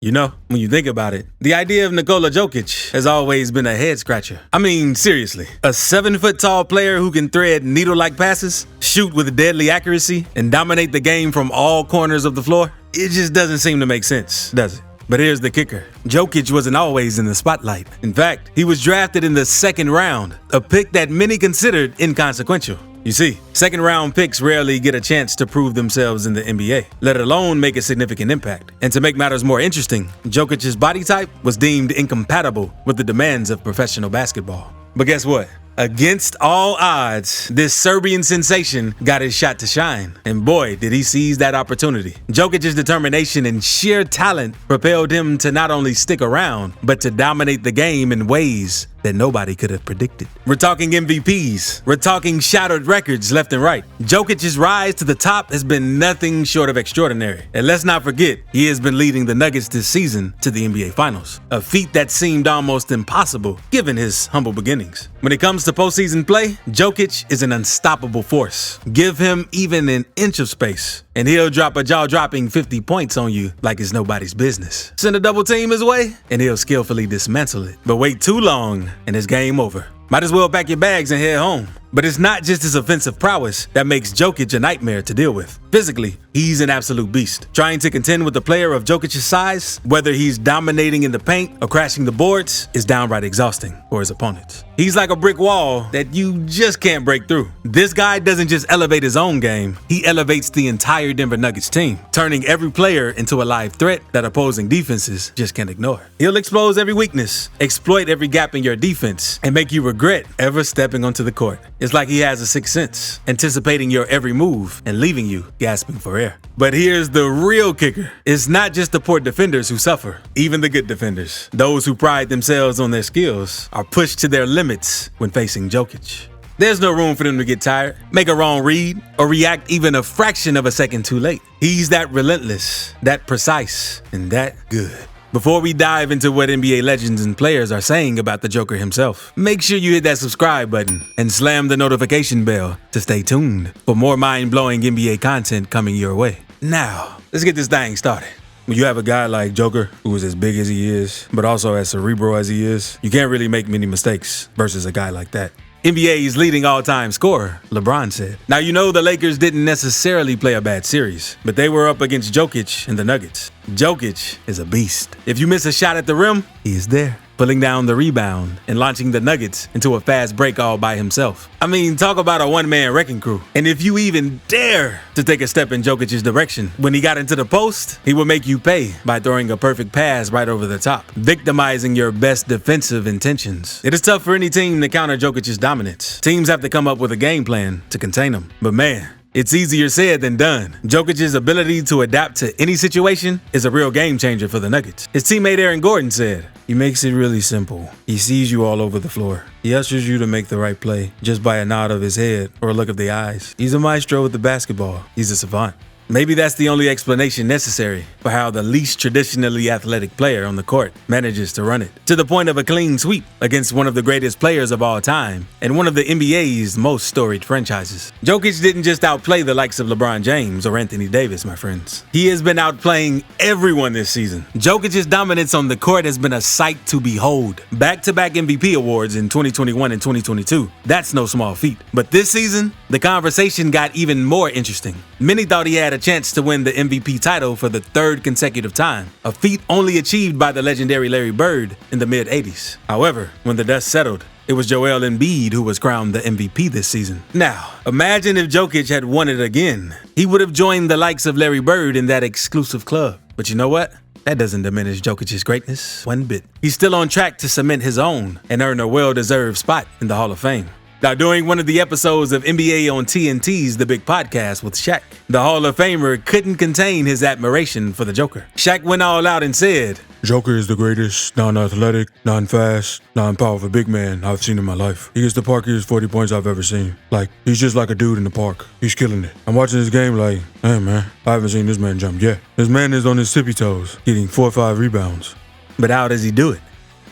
You know, when you think about it, the idea of Nikola Jokic has always been a head scratcher. I mean, seriously, a 7-foot tall player who can thread needle-like passes, shoot with deadly accuracy, and dominate the game from all corners of the floor? It just doesn't seem to make sense, does it? But here's the kicker. Jokic wasn't always in the spotlight. In fact, he was drafted in the second round, a pick that many considered inconsequential. You see, second-round picks rarely get a chance to prove themselves in the NBA, let alone make a significant impact. And to make matters more interesting, Jokic's body type was deemed incompatible with the demands of professional basketball. But guess what? Against all odds, this Serbian sensation got his shot to shine. And boy, did he seize that opportunity. Jokic's determination and sheer talent propelled him to not only stick around, but to dominate the game in ways that nobody could have predicted. We're talking MVPs. We're talking shattered records left and right. Jokic's rise to the top has been nothing short of extraordinary. And let's not forget, he has been leading the Nuggets this season to the NBA Finals, a feat that seemed almost impossible given his humble beginnings. When it comes to postseason play, Jokic is an unstoppable force. Give him even an inch of space, and he'll drop a jaw-dropping 50 points on you like it's nobody's business. Send a double team his way, and he'll skillfully dismantle it. But wait too long, and it's game over. Might as well pack your bags and head home. But it's not just his offensive prowess that makes Jokic a nightmare to deal with. Physically, he's an absolute beast. Trying to contend with a player of Jokic's size, whether he's dominating in the paint or crashing the boards, is downright exhausting for his opponents. He's like a brick wall that you just can't break through. This guy doesn't just elevate his own game, he elevates the entire Denver Nuggets team, turning every player into a live threat that opposing defenses just can't ignore. He'll expose every weakness, exploit every gap in your defense, and make you regret ever stepping onto the court. It's like he has a sixth sense, anticipating your every move and leaving you gasping for air. But here's the real kicker. It's not just the poor defenders who suffer. Even the good defenders, those who pride themselves on their skills, are pushed to their limits when facing Jokic. There's no room for them to get tired, make a wrong read, or react even a fraction of a second too late. He's that relentless, that precise, and that good. Before we dive into what NBA legends and players are saying about the Joker himself, make sure you hit that subscribe button and slam the notification bell to stay tuned for more mind-blowing NBA content coming your way. Now, let's get this thing started. When you have a guy like Joker, who is as big as he is, but also as cerebral as he is, you can't really make many mistakes versus a guy like that. NBA's leading all-time scorer, LeBron said. Now, you know the Lakers didn't necessarily play a bad series, but they were up against Jokic and the Nuggets. Jokic is a beast. If you miss a shot at the rim, he is there, pulling down the rebound and launching the Nuggets into a fast break all by himself. I mean, talk about a one-man wrecking crew. And if you even dare to take a step in Jokic's direction, when he got into the post, he would make you pay by throwing a perfect pass right over the top, victimizing your best defensive intentions. It is tough for any team to counter Jokic's dominance. Teams have to come up with a game plan to contain him. But man, it's easier said than done. Jokic's ability to adapt to any situation is a real game changer for the Nuggets. His teammate Aaron Gordon said, "He makes it really simple. He sees you all over the floor. He ushers you to make the right play just by a nod of his head or a look of the eyes. He's a maestro with the basketball. He's a savant." Maybe that's the only explanation necessary for how the least traditionally athletic player on the court manages to run it, to the point of a clean sweep against one of the greatest players of all time and one of the NBA's most storied franchises. Jokic didn't just outplay the likes of LeBron James or Anthony Davis, my friends. He has been outplaying everyone this season. Jokic's dominance on the court has been a sight to behold. Back-to-back MVP awards in 2021 and 2022. That's no small feat. But this season, the conversation got even more interesting. Many thought he had a chance to win the MVP title for the third consecutive time, a feat only achieved by the legendary Larry Bird in the mid-'80s. However, when the dust settled, it was Joel Embiid who was crowned the MVP this season. Now, imagine if Jokic had won it again. He would have joined the likes of Larry Bird in that exclusive club. But you know what? That doesn't diminish Jokic's greatness one bit. He's still on track to cement his own and earn a well-deserved spot in the Hall of Fame. Now, during one of the episodes of NBA on TNT's The Big Podcast with Shaq, the Hall of Famer couldn't contain his admiration for the Joker. Shaq went all out and said, "Joker is the greatest non-athletic, non-fast, non-powerful big man I've seen in my life. He gets the parkiest 40 points I've ever seen. Like, he's just like a dude in the park. He's killing it. I'm watching this game like, hey man, I haven't seen this man jump yet. This man is on his tippy toes, getting 4 or 5 rebounds." But how does he do it?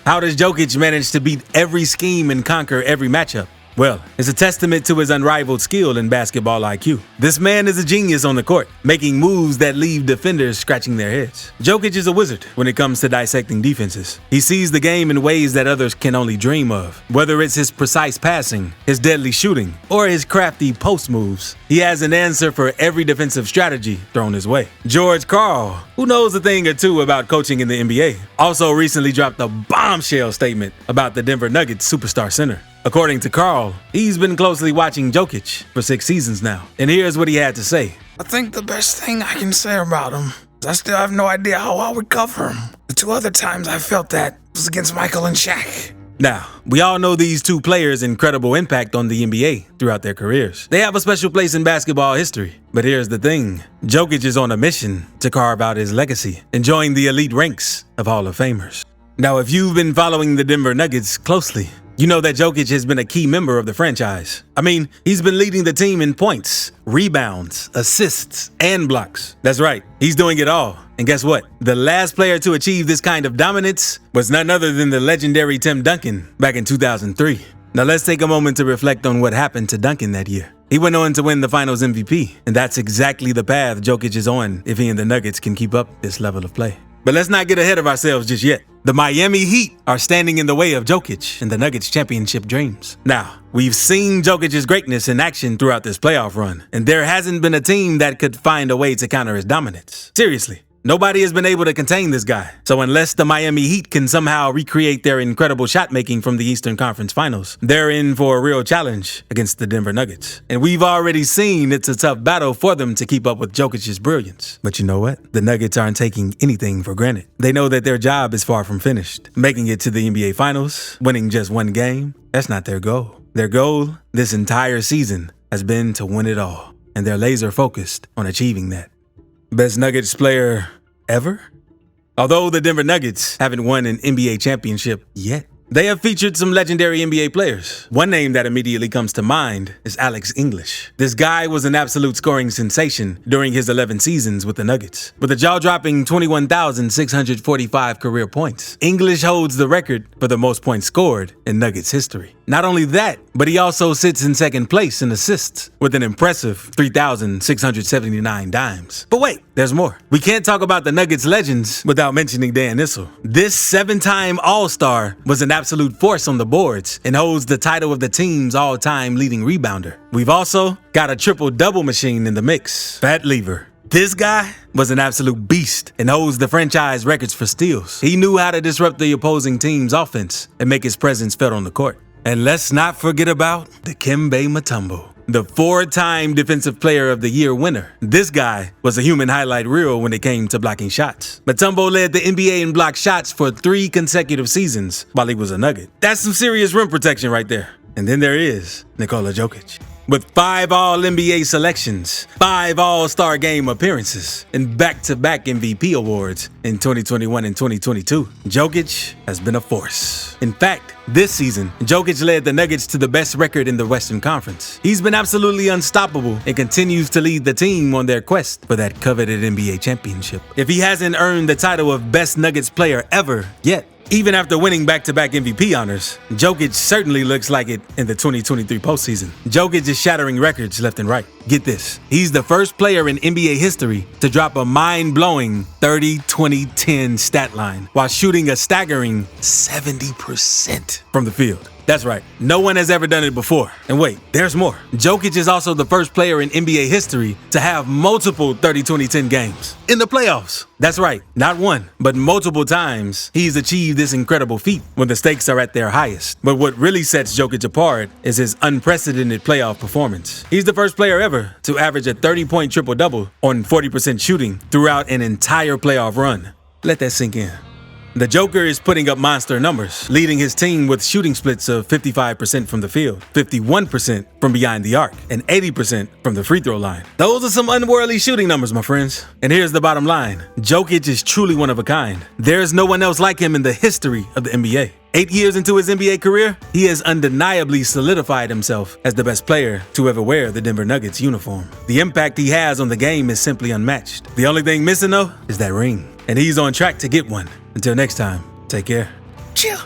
How does Jokic manage to beat every scheme and conquer every matchup? Well, it's a testament to his unrivaled skill in basketball IQ. This man is a genius on the court, making moves that leave defenders scratching their heads. Jokic is a wizard when it comes to dissecting defenses. He sees the game in ways that others can only dream of. Whether it's his precise passing, his deadly shooting, or his crafty post moves, he has an answer for every defensive strategy thrown his way. George Karl, who knows a thing or two about coaching in the NBA, also recently dropped a bombshell statement about the Denver Nuggets superstar center. According to Karl, he's been closely watching Jokic for 6 seasons now. And here's what he had to say. I think the best thing I can say about him is I still have no idea how I would cover him. The 2 other times I felt that was against Michael and Shaq. Now, we all know these 2 players' incredible impact on the NBA throughout their careers. They have a special place in basketball history. But here's the thing. Jokic is on a mission to carve out his legacy and join the elite ranks of Hall of Famers. Now, if you've been following the Denver Nuggets closely, you know that Jokic has been a key member of the franchise. I mean, he's been leading the team in points, rebounds, assists, and blocks. That's right, he's doing it all. And guess what? The last player to achieve this kind of dominance was none other than the legendary Tim Duncan back in 2003. Now let's take a moment to reflect on what happened to Duncan that year. He went on to win the Finals MVP, and that's exactly the path Jokic is on if he and the Nuggets can keep up this level of play. But let's not get ahead of ourselves just yet. The Miami Heat are standing in the way of Jokic and the Nuggets' championship dreams. Now, we've seen Jokic's greatness in action throughout this playoff run, and there hasn't been a team that could find a way to counter his dominance. Seriously. Nobody has been able to contain this guy. So unless the Miami Heat can somehow recreate their incredible shot making from the Eastern Conference Finals, they're in for a real challenge against the Denver Nuggets. And we've already seen it's a tough battle for them to keep up with Jokic's brilliance. But you know what? The Nuggets aren't taking anything for granted. They know that their job is far from finished. Making it to the NBA Finals, winning just 1 game, that's not their goal. Their goal this entire season has been to win it all. And they're laser focused on achieving that. Best Nuggets player ever? Although the Denver Nuggets haven't won an NBA championship yet, they have featured some legendary NBA players. One name that immediately comes to mind is Alex English. This guy was an absolute scoring sensation during his 11 seasons with the Nuggets. With a jaw-dropping 21,645 career points, English holds the record for the most points scored in Nuggets history. Not only that, but he also sits in second place in assists with an impressive 3,679 dimes. But wait, there's more. We can't talk about the Nuggets legends without mentioning Dan Issel. This 7-time All-Star was an absolute force on the boards and holds the title of the team's all-time leading rebounder. We've also got a triple-double machine in the mix, Pat Lever. This guy was an absolute beast and holds the franchise records for steals. He knew how to disrupt the opposing team's offense and make his presence felt on the court. And let's not forget about Dikembe Mutombo, the 4-time Defensive Player of the Year winner. This guy was a human highlight reel when it came to blocking shots. Mutombo led the NBA in blocked shots for 3 consecutive seasons while he was a Nugget. That's some serious rim protection right there. And then there is Nikola Jokic. With 5 All-NBA selections, 5 All-Star Game appearances, and back-to-back MVP awards in 2021 and 2022, Jokic has been a force. In fact, this season, Jokic led the Nuggets to the best record in the Western Conference. He's been absolutely unstoppable and continues to lead the team on their quest for that coveted NBA championship. If he hasn't earned the title of Best Nuggets Player ever yet, even after winning back-to-back MVP honors, Jokic certainly looks like it in the 2023 postseason. Jokic is shattering records left and right. Get this, he's the first player in NBA history to drop a mind-blowing 30-20-10 stat line while shooting a staggering 70% from the field. That's right, no one has ever done it before. And wait, there's more. Jokic is also the first player in NBA history to have multiple 30-20-10 games in the playoffs. That's right, not one, but multiple times he's achieved this incredible feat when the stakes are at their highest. But what really sets Jokic apart is his unprecedented playoff performance. He's the first player ever to average a 30-point triple-double on 40% shooting throughout an entire playoff run. Let that sink in. The Joker is putting up monster numbers, leading his team with shooting splits of 55% from the field, 51% from behind the arc, and 80% from the free throw line. Those are some unworldly shooting numbers, my friends. And here's the bottom line. Jokic is truly one of a kind. There's no one else like him in the history of the NBA. 8 years into his NBA career, he has undeniably solidified himself as the best player to ever wear the Denver Nuggets uniform. The impact he has on the game is simply unmatched. The only thing missing, though, is that ring. And he's on track to get one. Until next time, take care. Chill.